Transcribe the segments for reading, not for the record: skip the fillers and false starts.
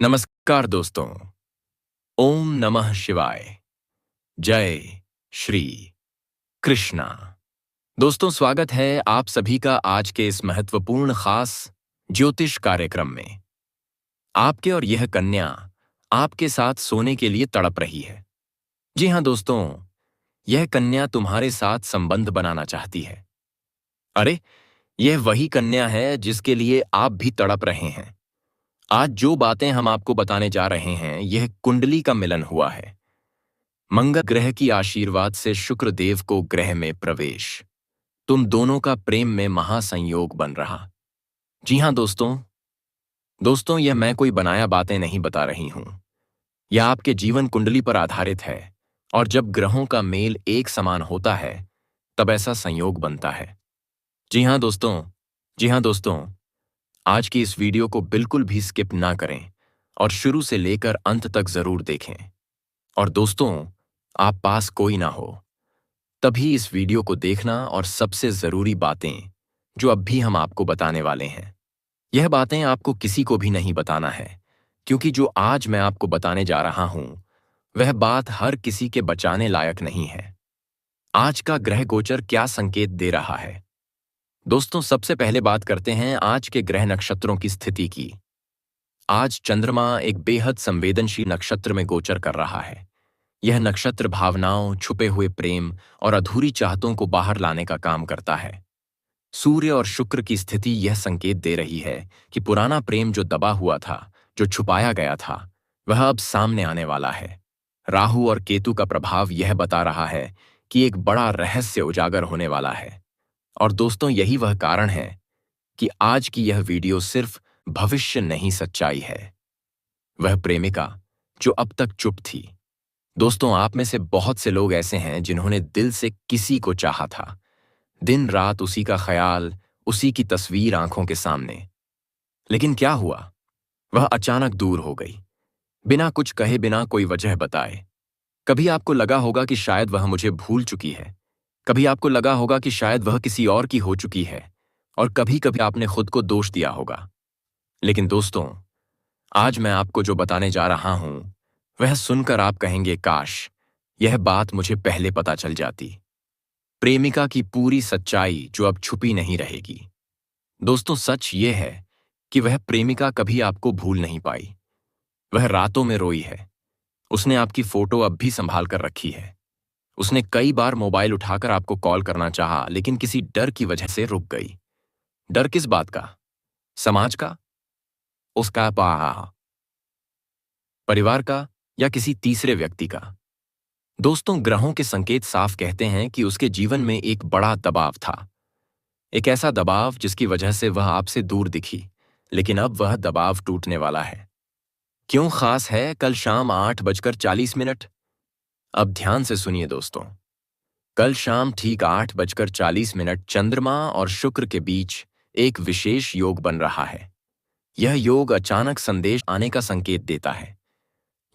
नमस्कार दोस्तों। ओम नमः शिवाय। जय श्री कृष्णा। दोस्तों, स्वागत है आप सभी का आज के इस महत्वपूर्ण खास ज्योतिष कार्यक्रम में। आपके और यह कन्या आपके साथ सोने के लिए तड़प रही है। जी हाँ दोस्तों, यह कन्या तुम्हारे साथ संबंध बनाना चाहती है। अरे, यह वही कन्या है जिसके लिए आप भी तड़प रहे हैं। आज जो बातें हम आपको बताने जा रहे हैं, यह कुंडली का मिलन हुआ है। मंगल ग्रह की आशीर्वाद से शुक्र देव को ग्रह में प्रवेश, तुम दोनों का प्रेम में महासंयोग बन रहा। जी हाँ दोस्तों, यह मैं कोई बनाया बातें नहीं बता रही हूं। यह आपके जीवन कुंडली पर आधारित है, और जब ग्रहों का मेल एक समान होता है तब ऐसा संयोग बनता है। जी हाँ दोस्तों, आज की इस वीडियो को बिल्कुल भी स्किप ना करें और शुरू से लेकर अंत तक जरूर देखें। और दोस्तों, आप पास कोई ना हो तभी इस वीडियो को देखना। और सबसे जरूरी बातें जो अब भी हम आपको बताने वाले हैं, यह बातें आपको किसी को भी नहीं बताना है, क्योंकि जो आज मैं आपको बताने जा रहा हूं वह बात हर किसी के बचाने लायक नहीं है। आज का ग्रह गोचर क्या संकेत दे रहा है? दोस्तों, सबसे पहले बात करते हैं आज के ग्रह नक्षत्रों की स्थिति की। आज चंद्रमा एक बेहद संवेदनशील नक्षत्र में गोचर कर रहा है। यह नक्षत्र भावनाओं, छुपे हुए प्रेम और अधूरी चाहतों को बाहर लाने का काम करता है। सूर्य और शुक्र की स्थिति यह संकेत दे रही है कि पुराना प्रेम जो दबा हुआ था, जो छुपाया गया था, वह अब सामने आने वाला है। राहु और केतु का प्रभाव यह बता रहा है कि एक बड़ा रहस्य उजागर होने वाला है। और दोस्तों, यही वह कारण है कि आज की यह वीडियो सिर्फ भविष्य नहीं, सच्चाई है। वह प्रेमिका जो अब तक चुप थी। दोस्तों, आप में से बहुत से लोग ऐसे हैं जिन्होंने दिल से किसी को चाहा था, दिन रात उसी का ख्याल, उसी की तस्वीर आंखों के सामने। लेकिन क्या हुआ? वह अचानक दूर हो गई, बिना कुछ कहे, बिना कोई वजह बताए। कभी आपको लगा होगा कि शायद वह मुझे भूल चुकी है, कभी आपको लगा होगा कि शायद वह किसी और की हो चुकी है, और कभी कभी आपने खुद को दोष दिया होगा। लेकिन दोस्तों, आज मैं आपको जो बताने जा रहा हूं वह सुनकर आप कहेंगे, काश यह बात मुझे पहले पता चल जाती। प्रेमिका की पूरी सच्चाई जो अब छुपी नहीं रहेगी। दोस्तों, सच ये है कि वह प्रेमिका कभी आपको भूल नहीं पाई। वह रातों में रोई है। उसने आपकी फोटो अब भी संभाल कर रखी है। उसने कई बार मोबाइल उठाकर आपको कॉल करना चाहा, लेकिन किसी डर की वजह से रुक गई। डर किस बात का? समाज का, उसका परिवार का, या किसी तीसरे व्यक्ति का? दोस्तों, ग्रहों के संकेत साफ कहते हैं कि उसके जीवन में एक बड़ा दबाव था। एक ऐसा दबाव जिसकी वजह से वह आपसे दूर दिखी, लेकिन अब वह दबाव टूटने वाला है। क्यों खास है कल शाम 8:40? अब ध्यान से सुनिए दोस्तों। कल शाम ठीक 8:40 चंद्रमा और शुक्र के बीच एक विशेष योग बन रहा है। यह योग अचानक संदेश आने का संकेत देता है।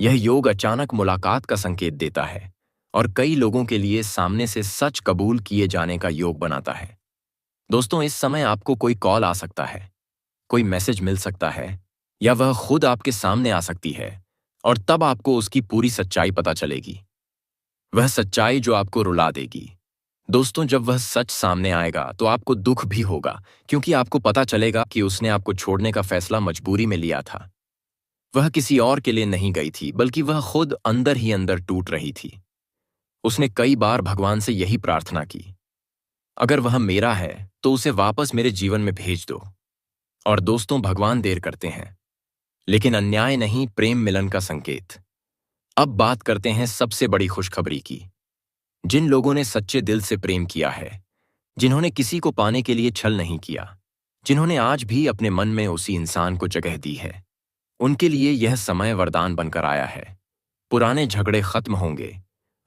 यह योग अचानक मुलाकात का संकेत देता है, और कई लोगों के लिए सामने से सच कबूल किए जाने का योग बनाता है। दोस्तों, इस समय आपको कोई कॉल आ सकता है, कोई मैसेज मिल सकता है, या वह खुद आपके सामने आ सकती है, और तब आपको उसकी पूरी सच्चाई पता चलेगी। वह सच्चाई जो आपको रुला देगी। दोस्तों, जब वह सच सामने आएगा तो आपको दुख भी होगा, क्योंकि आपको पता चलेगा कि उसने आपको छोड़ने का फैसला मजबूरी में लिया था। वह किसी और के लिए नहीं गई थी, बल्कि वह खुद अंदर ही अंदर टूट रही थी। उसने कई बार भगवान से यही प्रार्थना की, अगर वह मेरा है तो उसे वापस मेरे जीवन में भेज दो। और दोस्तों, भगवान देर करते हैं, लेकिन अन्याय नहीं, प्रेम मिलन का संकेत। अब बात करते हैं सबसे बड़ी खुशखबरी की। जिन लोगों ने सच्चे दिल से प्रेम किया है, जिन्होंने किसी को पाने के लिए छल नहीं किया, जिन्होंने आज भी अपने मन में उसी इंसान को जगह दी है, उनके लिए यह समय वरदान बनकर आया है। पुराने झगड़े खत्म होंगे,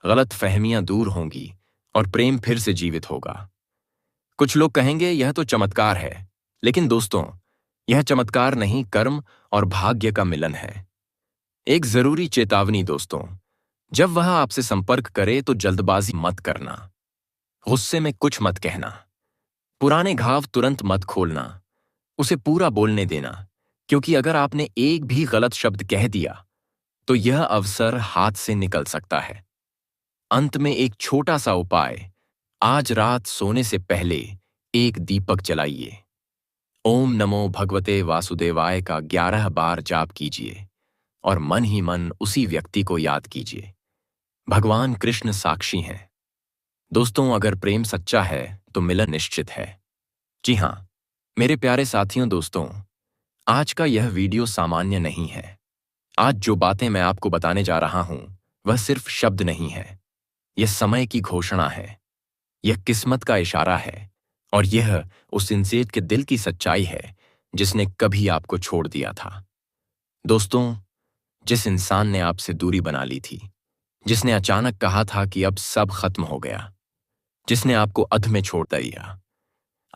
गलत फहमियां दूर होंगी, और प्रेम फिर से जीवित होगा। कुछ लोग कहेंगे यह तो चमत्कार है, लेकिन दोस्तों, यह चमत्कार नहीं, कर्म और भाग्य का मिलन है। एक जरूरी चेतावनी दोस्तों, जब वह आपसे संपर्क करे तो जल्दबाजी मत करना, गुस्से में कुछ मत कहना, पुराने घाव तुरंत मत खोलना, उसे पूरा बोलने देना, क्योंकि अगर आपने एक भी गलत शब्द कह दिया तो यह अवसर हाथ से निकल सकता है। अंत में एक छोटा सा उपाय, आज रात सोने से पहले एक दीपक जलाइए। ओम नमो भगवते वासुदेवाय का 11 बार जाप कीजिए और मन ही मन उसी व्यक्ति को याद कीजिए। भगवान कृष्ण साक्षी हैं। दोस्तों, अगर प्रेम सच्चा है तो मिलन निश्चित है। जी हाँ, मेरे प्यारे साथियों, दोस्तों, आज का यह वीडियो सामान्य नहीं है। आज जो बातें मैं आपको बताने जा रहा हूं वह सिर्फ शब्द नहीं है। यह समय की घोषणा है, यह किस्मत का इशारा है और यह उस इंसान के दिल की सच्चाई है जिसने कभी आपको छोड़ दिया था। दोस्तों, जिस इंसान ने आपसे दूरी बना ली थी, जिसने अचानक कहा था कि अब सब खत्म हो गया, जिसने आपको अध में छोड़ दिया,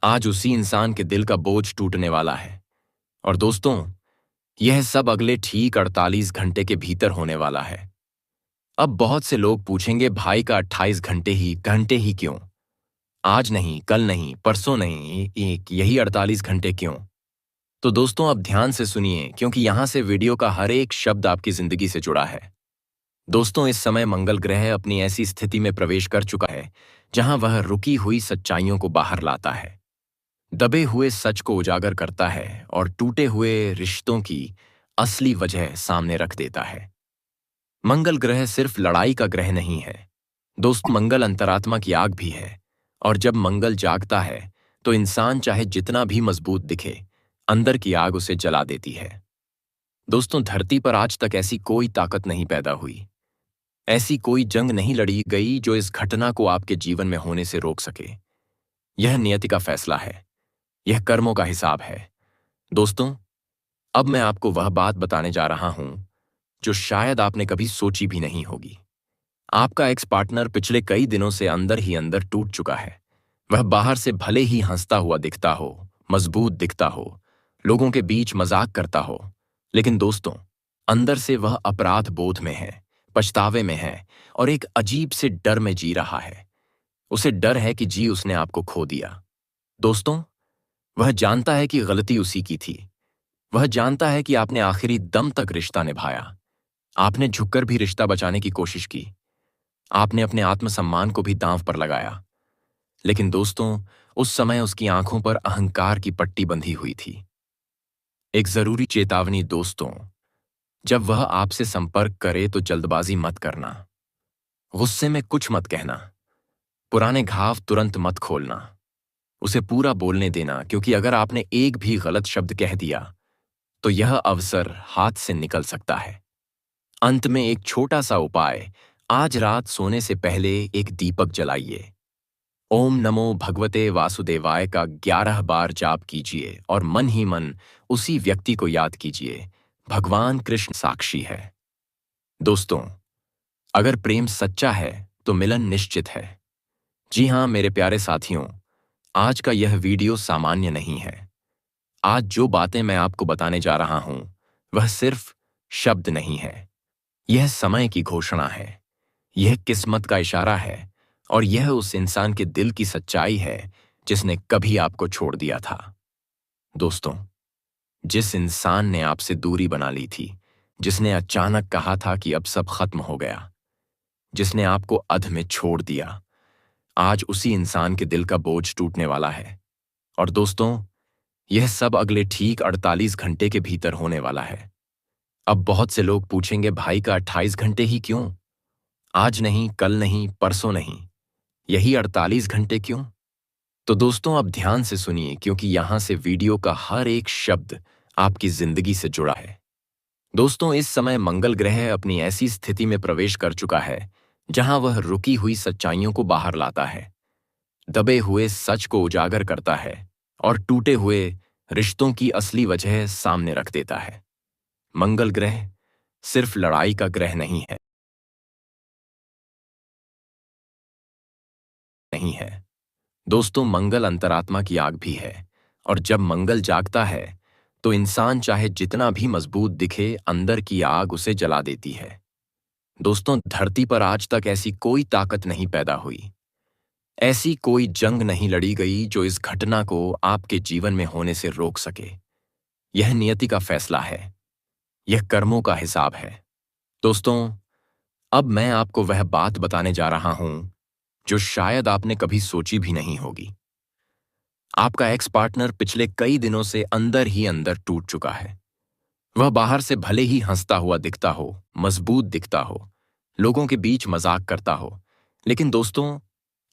आज उसी इंसान के दिल का बोझ टूटने वाला है। और दोस्तों, यह सब अगले ठीक 48 घंटे के भीतर होने वाला है। अब बहुत से लोग पूछेंगे, भाई का 28 घंटे ही क्यों? आज नहीं, कल नहीं, परसों नहीं, यही 48 घंटे क्यों? तो दोस्तों, अब ध्यान से सुनिए, क्योंकि यहां से वीडियो का हर एक शब्द आपकी जिंदगी से जुड़ा है। दोस्तों, इस समय मंगल ग्रह अपनी ऐसी स्थिति में प्रवेश कर चुका है जहां वह रुकी हुई सच्चाइयों को बाहर लाता है, दबे हुए सच को उजागर करता है और टूटे हुए रिश्तों की असली वजह सामने रख देता है। मंगल ग्रह सिर्फ लड़ाई का ग्रह नहीं है दोस्त, मंगल अंतरात्मा की आग भी है। और जब मंगल जागता है तो इंसान चाहे जितना भी मजबूत दिखे, अंदर की आग उसे जला देती है। दोस्तों, धरती पर आज तक ऐसी कोई ताकत नहीं पैदा हुई, ऐसी कोई जंग नहीं लड़ी गई जो इस घटना को आपके जीवन में होने से रोक सके। यह नियति का फैसला है, यह कर्मों का हिसाब है। दोस्तों, अब मैं आपको वह बात बताने जा रहा हूं जो शायद आपने कभी सोची भी नहीं होगी। आपका एक्स पार्टनर पिछले कई दिनों से अंदर ही अंदर टूट चुका है। वह बाहर से भले ही हंसता हुआ दिखता हो, मजबूत दिखता हो, लोगों के बीच मजाक करता हो, लेकिन दोस्तों, अंदर से वह अपराध बोध में है, पछतावे में है और एक अजीब से डर में जी रहा है। उसे डर है कि उसने आपको खो दिया। दोस्तों, वह जानता है कि गलती उसी की थी। वह जानता है कि आपने आखिरी दम तक रिश्ता निभाया, आपने झुककर भी रिश्ता बचाने की कोशिश की, आपने अपने आत्मसम्मान को भी दांव पर लगाया। लेकिन दोस्तों, उस समय उसकी आंखों पर अहंकार की पट्टी बंधी हुई थी। एक जरूरी चेतावनी दोस्तों, जब वह आपसे संपर्क करे तो जल्दबाजी मत करना, गुस्से में कुछ मत कहना, पुराने घाव तुरंत मत खोलना। उसे पूरा बोलने देना, क्योंकि अगर आपने एक भी गलत शब्द कह दिया तो यह अवसर हाथ से निकल सकता है। अंत में एक छोटा सा उपाय, आज रात सोने से पहले एक दीपक जलाइए। ओम नमो भगवते वासुदेवाय का 11 बार जाप कीजिए और मन ही मन उसी व्यक्ति को याद कीजिए। भगवान कृष्ण साक्षी है। दोस्तों, अगर प्रेम सच्चा है तो मिलन निश्चित है। जी हां मेरे प्यारे साथियों, आज का यह वीडियो सामान्य नहीं है। आज जो बातें मैं आपको बताने जा रहा हूं वह सिर्फ शब्द नहीं है, यह समय की घोषणा है, यह किस्मत का इशारा है और यह उस इंसान के दिल की सच्चाई है जिसने कभी आपको छोड़ दिया था। दोस्तों, जिस इंसान ने आपसे दूरी बना ली थी, जिसने अचानक कहा था कि अब सब खत्म हो गया, जिसने आपको अध में छोड़ दिया, आज उसी इंसान के दिल का बोझ टूटने वाला है। और दोस्तों, यह सब अगले ठीक 48 घंटे के भीतर होने वाला है। अब बहुत से लोग पूछेंगे, भाई का 28 घंटे ही क्यों? आज नहीं, कल नहीं, परसों नहीं, यही 48 घंटे क्यों? तो दोस्तों, अब ध्यान से सुनिए, क्योंकि यहां से वीडियो का हर एक शब्द आपकी जिंदगी से जुड़ा है। दोस्तों, इस समय मंगल ग्रह अपनी ऐसी स्थिति में प्रवेश कर चुका है जहां वह रुकी हुई सच्चाइयों को बाहर लाता है, दबे हुए सच को उजागर करता है और टूटे हुए रिश्तों की असली वजह सामने रख देता है। मंगल ग्रह सिर्फ लड़ाई का ग्रह नहीं है दोस्तों, मंगल अंतरात्मा की आग भी है। और जब मंगल जागता है तो इंसान चाहे जितना भी मजबूत दिखे, अंदर की आग उसे जला देती है। दोस्तों, धरती पर आज तक ऐसी कोई ताकत नहीं पैदा हुई, ऐसी कोई जंग नहीं लड़ी गई जो इस घटना को आपके जीवन में होने से रोक सके। यह नियति का फैसला है, यह कर्मों का हिसाब है। दोस्तों, अब मैं आपको वह बात बताने जा रहा हूं जो शायद आपने कभी सोची भी नहीं होगी। आपका एक्स पार्टनर पिछले कई दिनों से अंदर ही अंदर टूट चुका है। वह बाहर से भले ही हंसता हुआ दिखता हो, मजबूत दिखता हो, लोगों के बीच मजाक करता हो, लेकिन दोस्तों,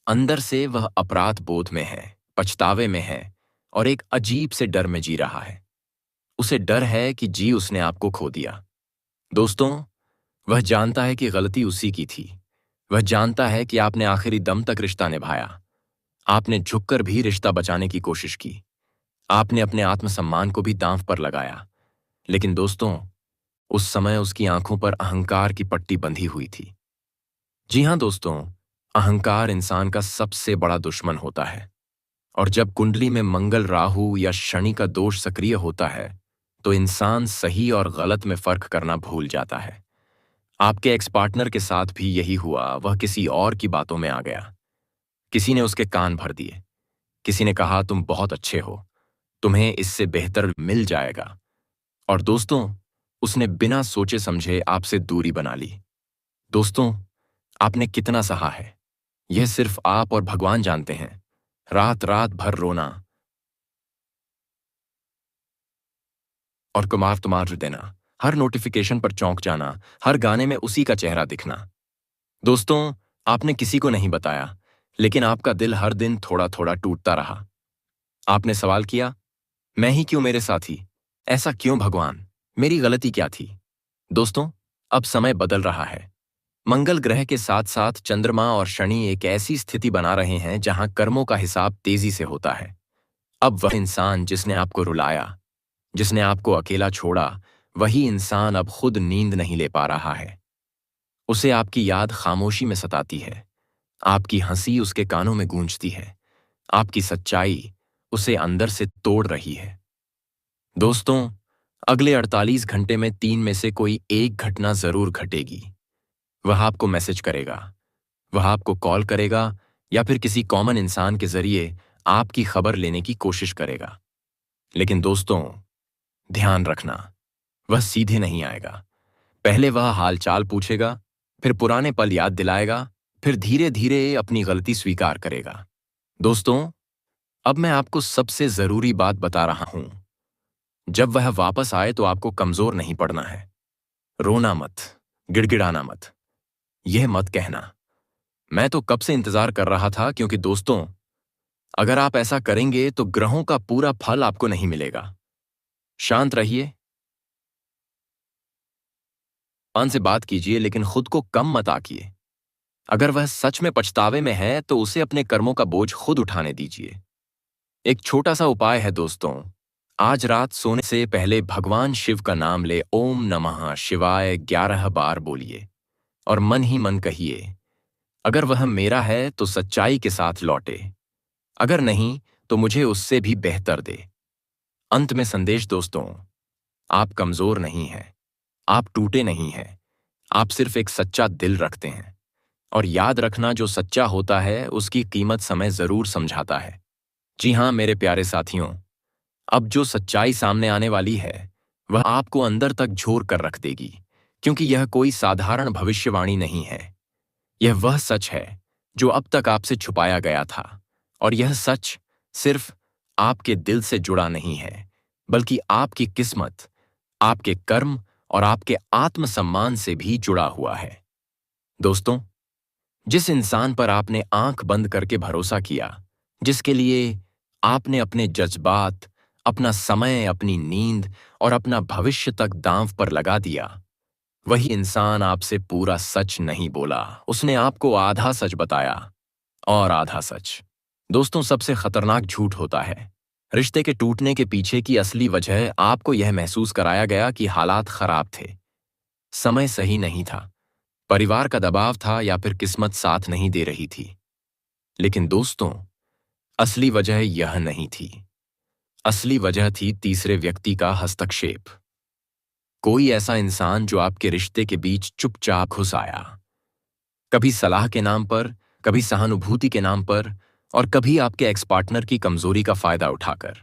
अंदर से वह अपराध बोध में है, पछतावे में है और एक अजीब से डर में जी रहा है। उसे डर है कि जी उसने आपको खो दिया। दोस्तों, वह जानता है कि गलती उसी की थी। वह जानता है कि आपने आखिरी दम तक रिश्ता निभाया। आपने झुककर भी रिश्ता बचाने की कोशिश की। आपने अपने आत्मसम्मान को भी दांव पर लगाया। लेकिन दोस्तों, उस समय उसकी आंखों पर अहंकार की पट्टी बंधी हुई थी। जी हां दोस्तों, अहंकार इंसान का सबसे बड़ा दुश्मन होता है। और जब कुंडली में मंगल, राहु या शनि का दोष सक्रिय होता है, तो इंसान सही और गलत में फर्क करना भूल जाता है। आपके एक्स पार्टनर के साथ भी यही हुआ। वह किसी और की बातों में आ गया। किसी ने उसके कान भर दिए। किसी ने कहा तुम बहुत अच्छे हो, तुम्हें इससे बेहतर मिल जाएगा। और दोस्तों, उसने बिना सोचे समझे आपसे दूरी बना ली। दोस्तों, आपने कितना सहा है, यह सिर्फ आप और भगवान जानते हैं। रात रात भर रोना और कुमार तुम्हार देना, हर नोटिफिकेशन पर चौंक जाना, हर गाने में उसी का चेहरा दिखना। दोस्तों, आपने किसी को नहीं बताया, लेकिन आपका दिल हर दिन थोड़ा थोड़ा टूटता रहा। आपने सवाल किया, मैं ही क्यों मेरे साथी? ऐसा क्यों भगवान? मेरी गलती क्या थी? दोस्तों, अब समय बदल रहा है। मंगल ग्रह के साथ साथ चंद्रमा और शनि एक ऐसी स्थिति बना रहे हैं जहां कर्मों का हिसाब तेजी से होता है। अब वह इंसान जिसने आपको रुलाया, जिसने आपको अकेला छोड़ा, वही इंसान अब खुद नींद नहीं ले पा रहा है। उसे आपकी याद खामोशी में सताती है। आपकी हंसी उसके कानों में गूंजती है। आपकी सच्चाई उसे अंदर से तोड़ रही है। दोस्तों, अगले 48 घंटे में 3 में से कोई एक घटना जरूर घटेगी। वह आपको मैसेज करेगा, वह आपको कॉल करेगा या फिर किसी कॉमन इंसान के जरिए आपकी खबर लेने की कोशिश करेगा। लेकिन दोस्तों, ध्यान रखना, वह सीधे नहीं आएगा। पहले वह हालचाल पूछेगा, फिर पुराने पल याद दिलाएगा, फिर धीरे धीरे अपनी गलती स्वीकार करेगा। दोस्तों, अब मैं आपको सबसे जरूरी बात बता रहा हूं। जब वह वापस आए तो आपको कमजोर नहीं पड़ना है। रोना मत, गिड़गिड़ाना मत, यह मत कहना मैं तो कब से इंतजार कर रहा था, क्योंकि दोस्तों, अगर आप ऐसा करेंगे तो ग्रहों का पूरा फल आपको नहीं मिलेगा। शांत रहिए, मन से बात कीजिए, लेकिन खुद को कम मत आकिए। अगर वह सच में पछतावे में है तो उसे अपने कर्मों का बोझ खुद उठाने दीजिए। एक छोटा सा उपाय है दोस्तों, आज रात सोने से पहले भगवान शिव का नाम ले ओम नमः शिवाय 11 बार बोलिए और मन ही मन कहिए, अगर वह मेरा है तो सच्चाई के साथ लौटे, अगर नहीं तो मुझे उससे भी बेहतर दे। अंत में संदेश दोस्तों, आप कमजोर नहीं हैं, आप टूटे नहीं हैं, आप सिर्फ एक सच्चा दिल रखते हैं। और याद रखना, जो सच्चा होता है उसकी कीमत समय जरूर समझाता है। जी हां मेरे प्यारे साथियों, अब जो सच्चाई सामने आने वाली है वह आपको अंदर तक झोर कर रख देगी, क्योंकि यह कोई साधारण भविष्यवाणी नहीं है। यह वह सच है जो अब तक आपसे छुपाया गया था। और यह सच सिर्फ आपके दिल से जुड़ा नहीं है, बल्कि आपकी किस्मत, आपके कर्म और आपके आत्मसम्मान से भी जुड़ा हुआ है। दोस्तों, जिस इंसान पर आपने आंख बंद करके भरोसा किया, जिसके लिए आपने अपने जज्बात, अपना समय, अपनी नींद और अपना भविष्य तक दांव पर लगा दिया, वही इंसान आपसे पूरा सच नहीं बोला। उसने आपको आधा सच बताया, और आधा सच दोस्तों सबसे खतरनाक झूठ होता है। रिश्ते के टूटने के पीछे की असली वजह आपको यह महसूस कराया गया कि हालात खराब थे, समय सही नहीं था, परिवार का दबाव था या फिर किस्मत साथ नहीं दे रही थी। लेकिन दोस्तों, असली वजह यह नहीं थी। असली वजह थी तीसरे व्यक्ति का हस्तक्षेप। कोई ऐसा इंसान जो आपके रिश्ते के बीच चुपचाप घुस आया, कभी सलाह के नाम पर, कभी सहानुभूति के नाम पर, और कभी आपके एक्स पार्टनर की कमजोरी का फायदा उठाकर।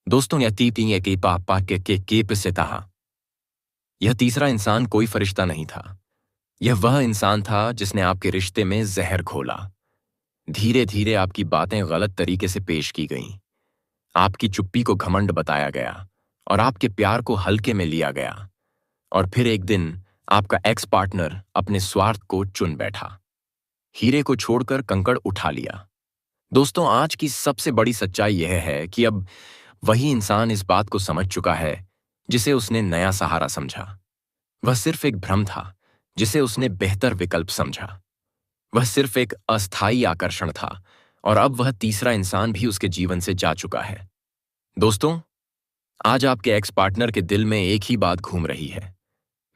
दोस्तों, यह तीती है कि पापा के पिसेता। यह तीसरा इंसान कोई फरिश्ता नहीं था। यह वह इंसान था जिसने आपके रिश्ते में जहर घोला। धीरे धीरे आपकी बातें गलत तरीके से पेश की गईं। आपकी चुप्पी को घमंड बताया गया और आपके प्यार को हल्के में लिया गया। और फिर एक दिन आपका एक्स पार्टनर अपने स्वार्थ को चुन बैठा। हीरे को छोड़कर कंकड़ उठा लिया। दोस्तों, आज की सबसे बड़ी सच्चाई यह है कि अब वही इंसान इस बात को समझ चुका है जिसे उसने नया सहारा समझा। वह सिर्फ एक भ्रम था जिसे उसने बेहतर विकल्प समझा। वह सिर्फ एक अस्थायी आकर्षण था और अब वह तीसरा इंसान भी उसके जीवन से जा चुका है। दोस्तों, आज आपके एक्स पार्टनर के दिल में एक ही बात घूम रही है।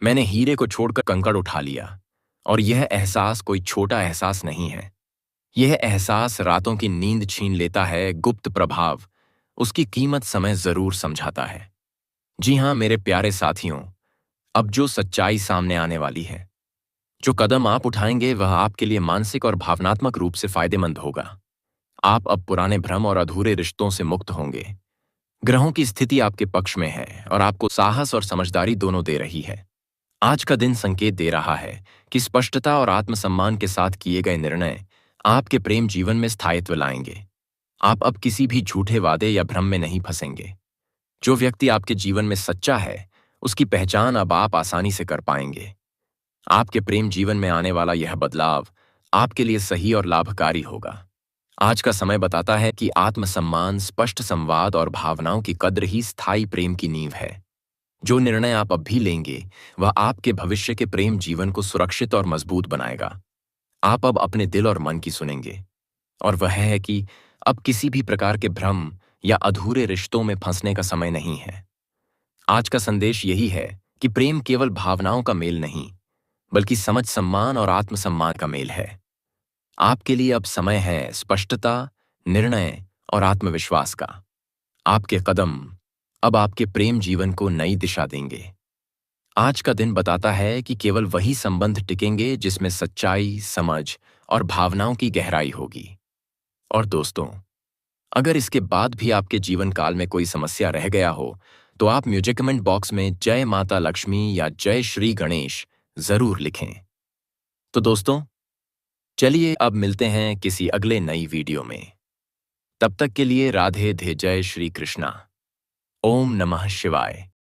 मैंने हीरे को छोड़कर कंकड़ उठा लिया। और यह एहसास कोई छोटा एहसास नहीं है। यह एहसास रातों की नींद छीन लेता है, गुप्त प्रभाव उसकी कीमत समय जरूर समझाता है। जी हां मेरे प्यारे साथियों, अब जो सच्चाई सामने आने वाली है, जो कदम आप उठाएंगे वह आपके लिए मानसिक और भावनात्मक रूप से फायदेमंद होगा। आप अब पुराने भ्रम और अधूरे रिश्तों से मुक्त होंगे। ग्रहों की स्थिति आपके पक्ष में है और आपको साहस और समझदारी दोनों दे रही है। आज का दिन संकेत दे रहा है कि स्पष्टता और आत्मसम्मान के साथ किए गए निर्णय आपके प्रेम जीवन में स्थायित्व लाएंगे। आप अब किसी भी झूठे वादे या भ्रम में नहीं फंसेंगे। जो व्यक्ति आपके जीवन में सच्चा है, उसकी पहचान अब आप आसानी से कर पाएंगे। आपके प्रेम जीवन में आने वाला यह बदलाव आपके लिए सही और लाभकारी होगा। आज का समय बताता है कि आत्मसम्मान, स्पष्ट संवाद और भावनाओं की कद्र ही स्थायी प्रेम की नींव है। जो निर्णय आप अब भी लेंगे वह आपके भविष्य के प्रेम जीवन को सुरक्षित और मजबूत बनाएगा। आप अब अपने दिल और मन की सुनेंगे, और वह है कि अब किसी भी प्रकार के भ्रम या अधूरे रिश्तों में फंसने का समय नहीं है। आज का संदेश यही है कि प्रेम केवल भावनाओं का मेल नहीं, बल्कि समझ, सम्मान और आत्मसम्मान का मेल है। आपके लिए अब समय है स्पष्टता, निर्णय और आत्मविश्वास का। आपके कदम अब आपके प्रेम जीवन को नई दिशा देंगे। आज का दिन बताता है कि केवल वही संबंध टिकेंगे जिसमें सच्चाई, समझ और भावनाओं की गहराई होगी। और दोस्तों, अगर इसके बाद भी आपके जीवन काल में कोई समस्या रह गया हो तो आप म्यूजिक कमेंट बॉक्स में जय माता लक्ष्मी या जय श्री गणेश जरूर लिखें। तो दोस्तों, चलिए अब मिलते हैं किसी अगले नई वीडियो में। तब तक के लिए राधे धे, जय श्री कृष्णा। ओम नमः शिवाय।